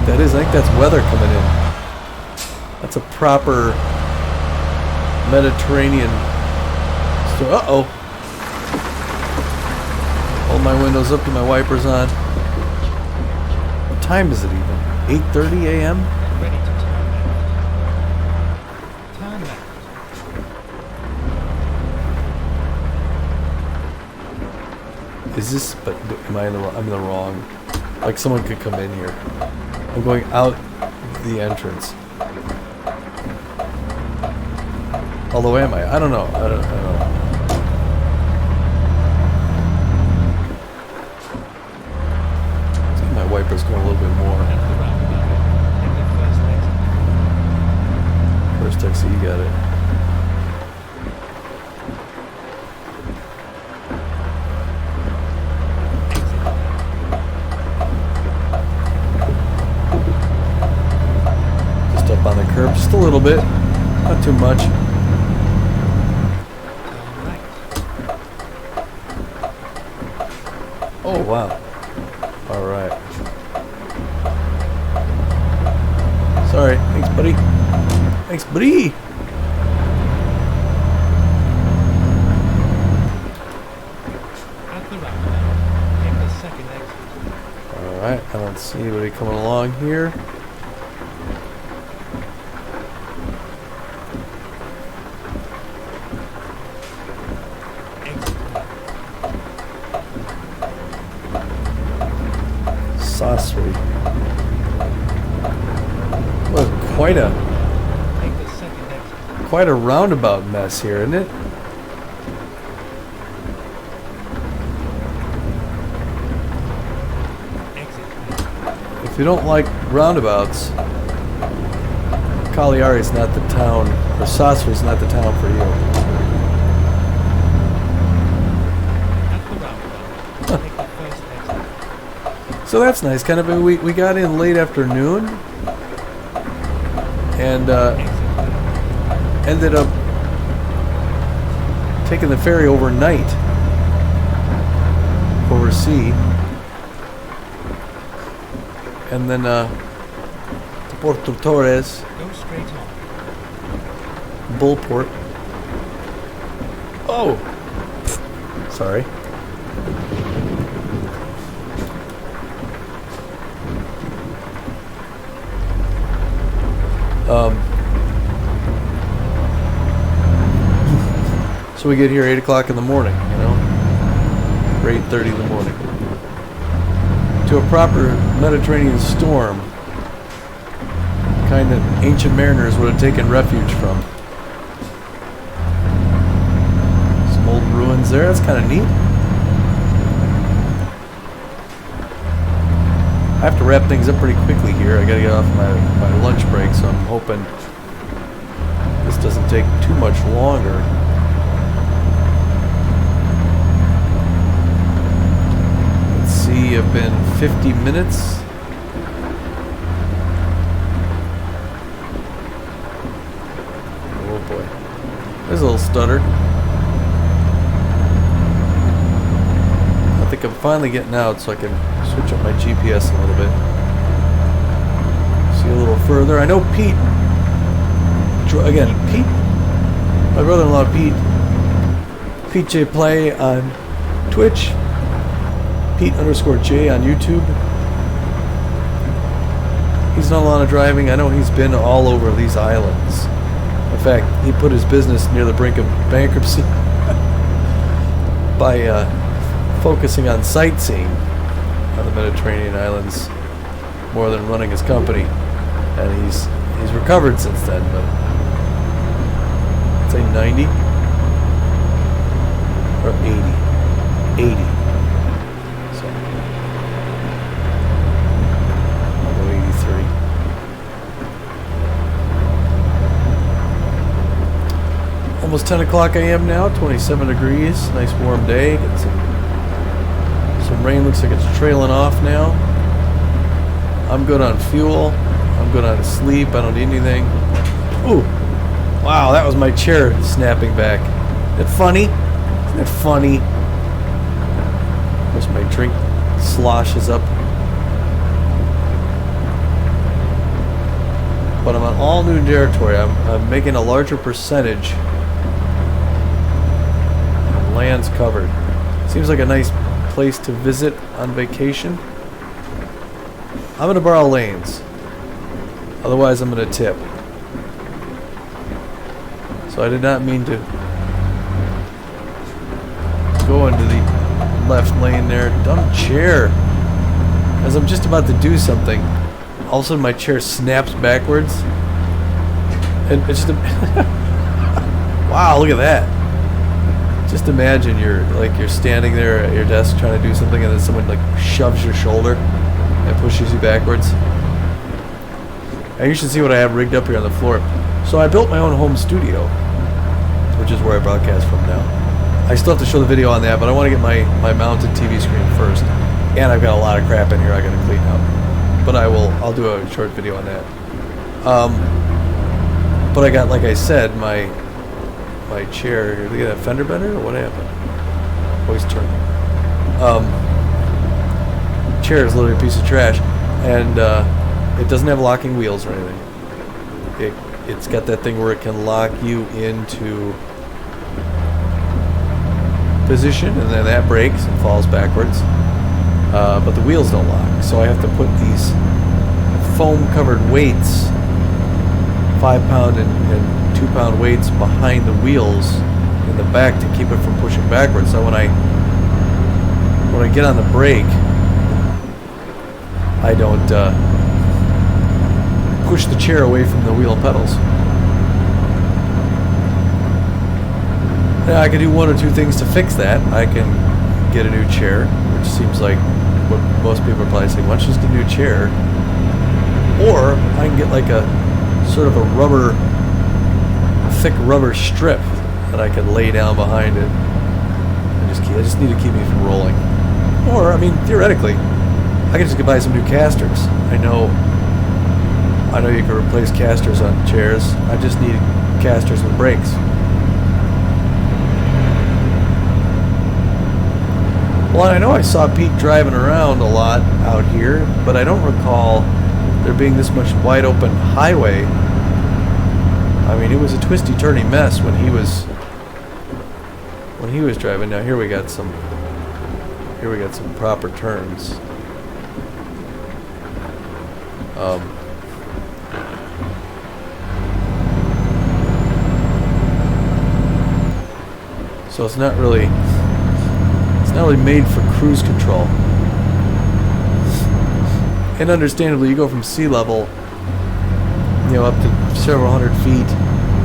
That is, I think that's weather coming in. That's a proper Mediterranean store. Uh-oh. Hold my windows up, get my wipers on. What time is it even? 8:30 a.m.? Ready to turn left. Turn left. Is this, but am I I'm in the wrong, like someone could come in here. I'm going out the entrance. Although am I? I don't know. I don't know. Let's get my wipers going a little bit more. At the roundabout, take the first exit. First exit, you got it. Just up on the curb, just a little bit, not too much. Turn right. Oh wow! All right. Sorry. Thanks, buddy. Thanks, buddy. At the roundabout, take the second exit. All right. I don't see anybody coming along here. Exit left. Sassari. Well, quite Take the second exit. a roundabout mess here, isn't it? Exit left. If you don't like roundabouts, Cagliari is not the town, or Sassari is not the town for you. At the roundabout, take the first exit. So that's nice. Kind of, we got in late afternoon, and Exit left. ended up taking the ferry overnight over sea, and then to Porto Torres, Go straight on. Bullport. Oh, sorry. So we get here 8 o'clock in the morning, you know, or 8:30 in the morning, to a proper Mediterranean storm, kind that ancient mariners would have taken refuge from. Some old ruins there. That's kind of neat. I have to wrap things up pretty quickly here. I gotta get off my lunch break, so I'm hoping this doesn't take too much longer. we have been 50 minutes. Oh boy. There's a little stutter. I think I'm finally getting out so I can switch up my GPS a little bit. See a little further. I know Pete, again, Pete, my brother-in-law Pete J Play on Twitch, Pete_J on YouTube. He's done a lot of driving. I know he's been all over these islands. In fact, he put his business near the brink of bankruptcy by focusing on sightseeing on the Mediterranean islands more than running his company. And he's recovered since then, but I'd say 90 or 80. So I'll go 83. Almost 10 o'clock a.m. now, 27 degrees, nice warm day. Get some rain, looks like it's trailing off now. I'm good on fuel. I'm good on sleep. I don't need anything. Ooh, wow, that was my chair snapping back. Isn't that funny? Isn't that funny? Of course, my drink sloshes up. But I'm on all new territory. I'm making a larger percentage of lands covered. Seems like a nice place to visit on vacation. I'm going to borrow lanes. Otherwise, I'm going to tip. So I did not mean to go into the left lane there. Dumb chair. As I'm just about to do something, all of a sudden my chair snaps backwards. And it's just wow, look at that. Just imagine you're standing there at your desk trying to do something, and then someone like shoves your shoulder and pushes you backwards. And you should see what I have rigged up here on the floor. So I built my own home studio, which is where I broadcast from now. I still have to show the video on that, but I want to get my mounted TV screen first. And I've got a lot of crap in here I got to clean up. But I'll do a short video on that. But I got, like I said, my chair here. Look at that fender bender, or what happened? Always turning. Chair is literally a piece of trash, and it doesn't have locking wheels or anything. It's got that thing where it can lock you into position, and then that breaks and falls backwards. But the wheels don't lock, so I have to put these foam-covered weights, 5-pound and 2-pound weights behind the wheels in the back to keep it from pushing backwards. So when I get on the brake, I don't push the chair away from the wheel and pedals. Now, I can do one or two things to fix that. I can get a new chair, which seems like what most people are probably saying. Why don't you just get a new chair? Or I can get like a sort of a thick rubber strip that I can lay down behind it. I just need to keep me from rolling. Or, I mean, theoretically, I could just go buy some new casters. I know you can replace casters on chairs. I just need casters with brakes. Well, I know I saw Pete driving around a lot out here, but I don't recall there being this much wide open highway. I mean, it was a twisty turny mess when he was driving. Now here we got some proper turns. So it's not really made for cruise control. And understandably, you go from sea level, up to several hundred feet,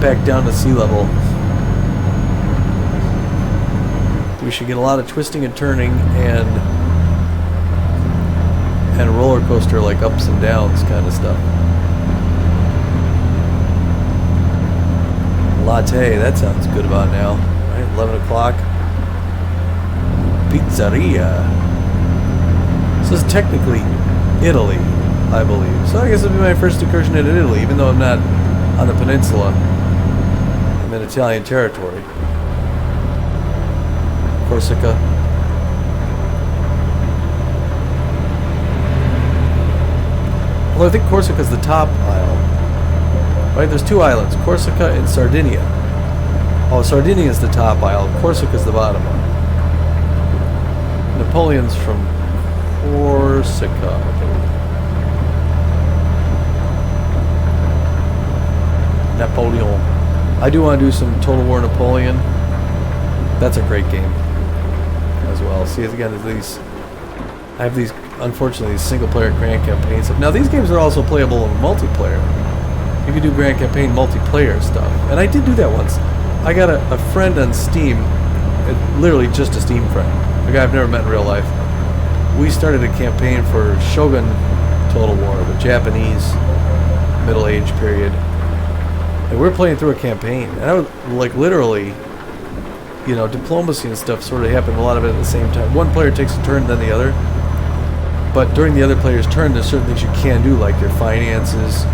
back down to sea level. We should get a lot of twisting and turning and roller coaster like ups and downs kind of stuff. Latte, that sounds good about now. Right, 11 o'clock. Pizzeria. This is technically Italy, I believe. So I guess it'll be my first incursion into Italy, even though I'm not on the peninsula. I'm in Italian territory. Corsica. Well, I think Corsica's the top isle. Right, there's two islands, Corsica and Sardinia. Oh, Sardinia's the top isle, Corsica's the bottom one. Napoleon's from Corsica, I believe. Napoleon. I do want to do some Total War Napoleon. That's a great game as well. See, again, I have these, unfortunately, these single-player grand campaign stuff. Now, these games are also playable in multiplayer. You can do grand campaign multiplayer stuff. And I did do that once. I got a friend on Steam, literally just a Steam friend, a guy I've never met in real life. We started a campaign for Shogun Total War, the Japanese Middle Age period. And we're playing through a campaign. And I would, like, literally, you know, diplomacy and stuff sort of happened, a lot of it at the same time. One player takes a turn, then the other. But during the other player's turn, there's certain things you can do, like your finances,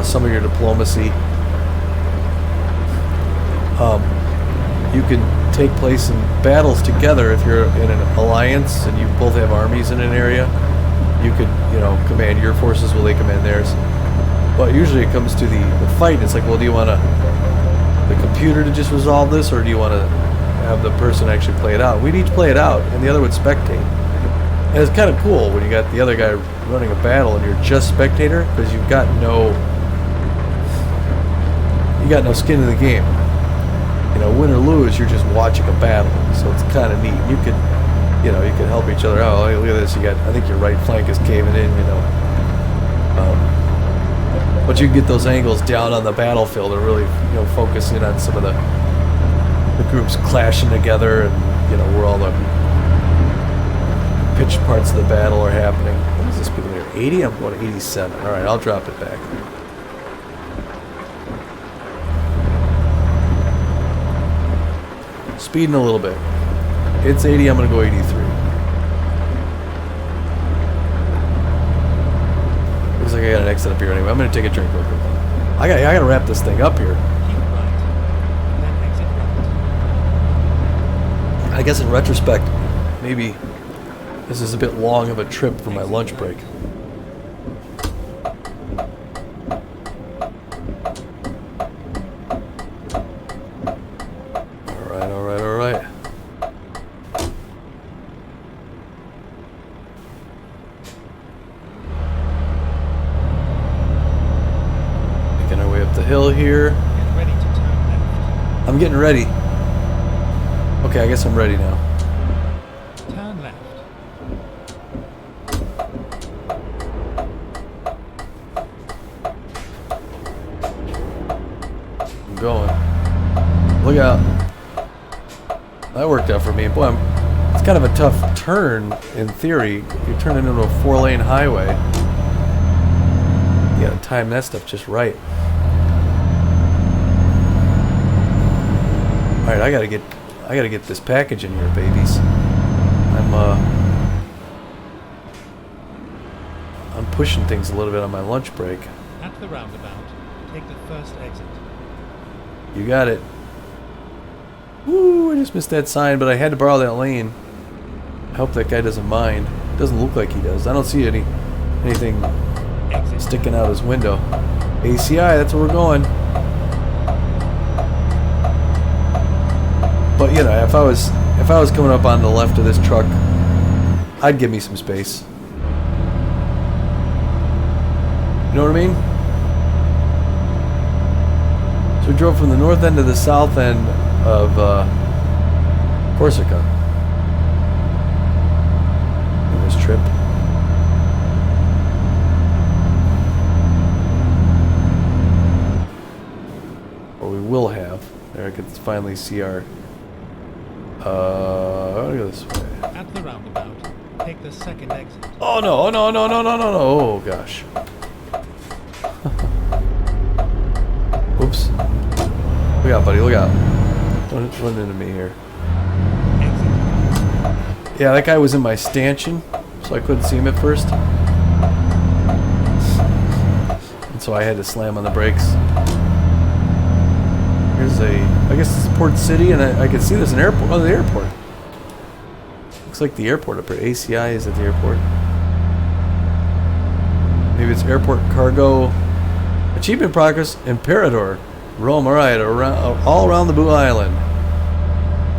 some of your diplomacy. You can take place in battles together if you're in an alliance and you both have armies in an area. You could, you know, command your forces while they command theirs. But usually it comes to the fight. It's like, well, do you want the computer to just resolve this, or do you want to have the person actually play it out? We'd each play it out, and the other would spectate. And it's kind of cool when you got the other guy running a battle and you're just spectator, because you've got no skin in the game. You know, win or lose, you're just watching a battle, so it's kind of neat. You could help each other out. Oh, look at this, I think your right flank is caving in, you know. But you can get those angles down on the battlefield and really, you know, focus in on some of the groups clashing together, and, you know, where all the pitched parts of the battle are happening. What is this speed here? 80? I'm going 87. Alright, I'll drop it back. Speeding a little bit. It's 80, I'm going to go 83. Looks like I got an exit up here anyway. I'm going to take a drink real quick. I got to wrap this thing up here. Keep right, then exit right. I guess in retrospect, maybe this is a bit long of a trip for my lunch break. Alright. Making our way up the hill here. Get ready to turn left. I'm getting ready. Okay, I guess I'm ready now. Turn left. I'm going. Look out. That worked out for me. Boy, it's kind of a tough turn in theory. You're turning into a 4-lane highway. You gotta time that stuff just right. Alright, I gotta get this package in here, babies. I'm pushing things a little bit on my lunch break. At the roundabout, take the first exit. You got it. Woo, I just missed that sign, but I had to borrow that lane. I hope that guy doesn't mind. Doesn't look like he does. I don't see anything Exit. sticking out his window. ACI, that's where we're going. But you know, if I was coming up on the left of this truck, I'd give me some space. You know what I mean? So we drove from the north end to the south end of Corsica on this trip. Or we will have. There, I can finally see our. I'm gonna go this way. At the roundabout, take the second exit. Oh no! Oh no! No! No! No! No! No! Oh gosh! Oops! Look out, buddy! Look out! Don't run into me here. Exit. Yeah, that guy was in my stanchion. so I couldn't see him at first. And so I had to slam on the brakes. Here's I guess it's Port City, and I can see there's an airport. Oh, the airport. Looks like the airport up here. ACI is at the airport. Maybe it's airport cargo. Achievement progress, Imperador. Rome, alright, all around the Blue Island.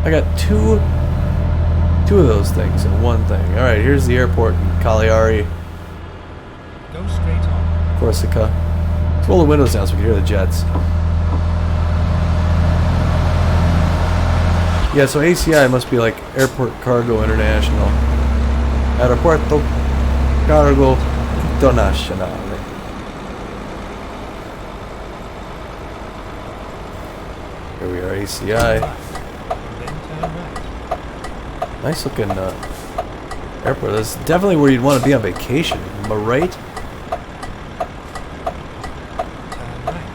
I got two of those things in one thing. Alright, here's the airport in Cagliari. Go straight on. Corsica. Let's roll the windows down so we can hear the jets. Yeah, so ACI must be like Airport Cargo International. Aeroporto Cargo Internazionale. Here we are, ACI. Then turn right. Nice looking airport. That's definitely where you'd want to be on vacation. Am I right? Turn right.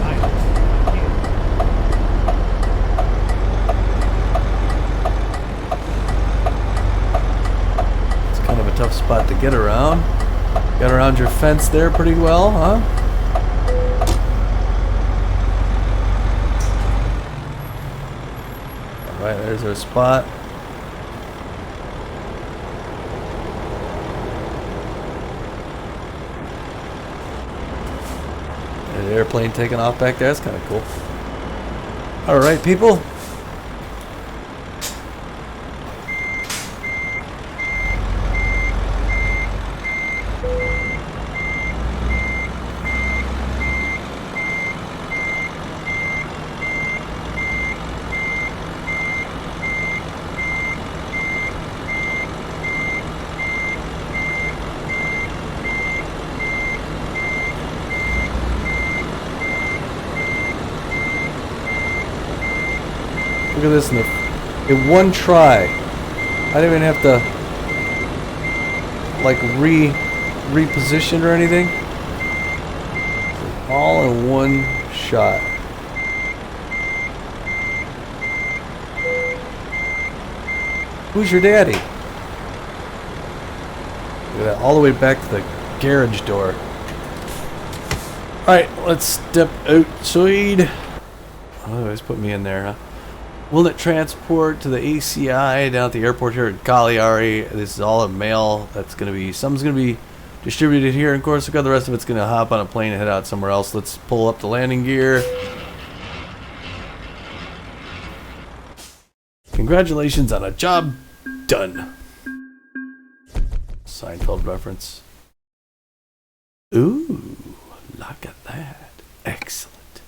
Island, here. It's kind of a tough spot to get around. Got around your fence there pretty well, huh? Alright, there's our spot. There's the airplane taking off back there. That's kind of cool. Alright, people. Look at this in one try. I didn't even have to like reposition or anything. All in one shot. Who's your daddy? Look at that, all the way back to the garage door. Alright, let's step outside. Oh, they always put me in there, huh? Walnut transport to the ACI down at the airport here at Cagliari. This is all a mail. That's going to be, some's going to be distributed here in Corsica. The rest of it's going to hop on a plane and head out somewhere else. Let's pull up the landing gear. Congratulations on a job done. Seinfeld reference. Ooh, look at that. Excellent.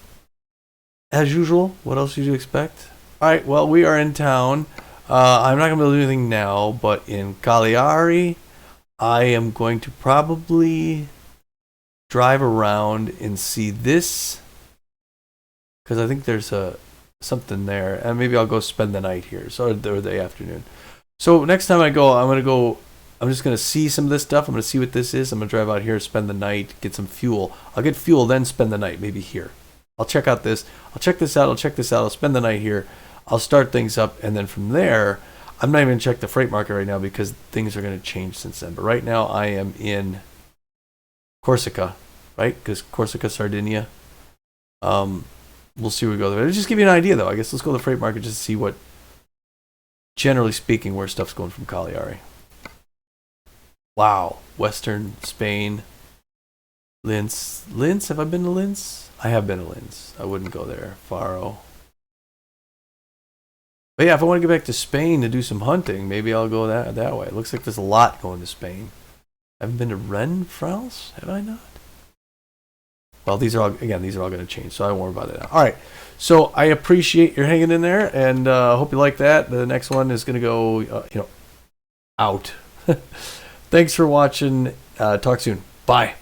As usual, what else did you expect? Alright, well, we are in town. I'm not going to be able to do anything now, but in Cagliari, I am going to probably drive around and see this, because I think there's something there, and maybe I'll go spend the night here, or the afternoon. So next time I go, I'm just going to see some of this stuff. I'm going to see what this is. I'm going to drive out here, spend the night, get some fuel. I'll get fuel, then spend the night, maybe here. I'll check out this. I'll check this out. I'll check this out. I'll spend the night here. I'll start things up, and then from there, I'm not even going to check the freight market right now because things are going to change since then. But right now, I am in Corsica, right? Because Corsica, Sardinia. We'll see where we go there. Just give you an idea, though. I guess let's go to the freight market just to see what, generally speaking, where stuff's going from Cagliari. Wow. Western Spain. Linz. Linz? Have I been to Linz? I have been to Linz. I wouldn't go there. Faro. But yeah, if I want to get back to Spain to do some hunting, maybe I'll go that way. It looks like there's a lot going to Spain. I haven't been to Rennes, France? Have I not? Well, these are all going to change, so I won't worry about that. All right. So I appreciate your hanging in there, and hope you like that. The next one is going to go, out. Thanks for watching. Talk soon. Bye.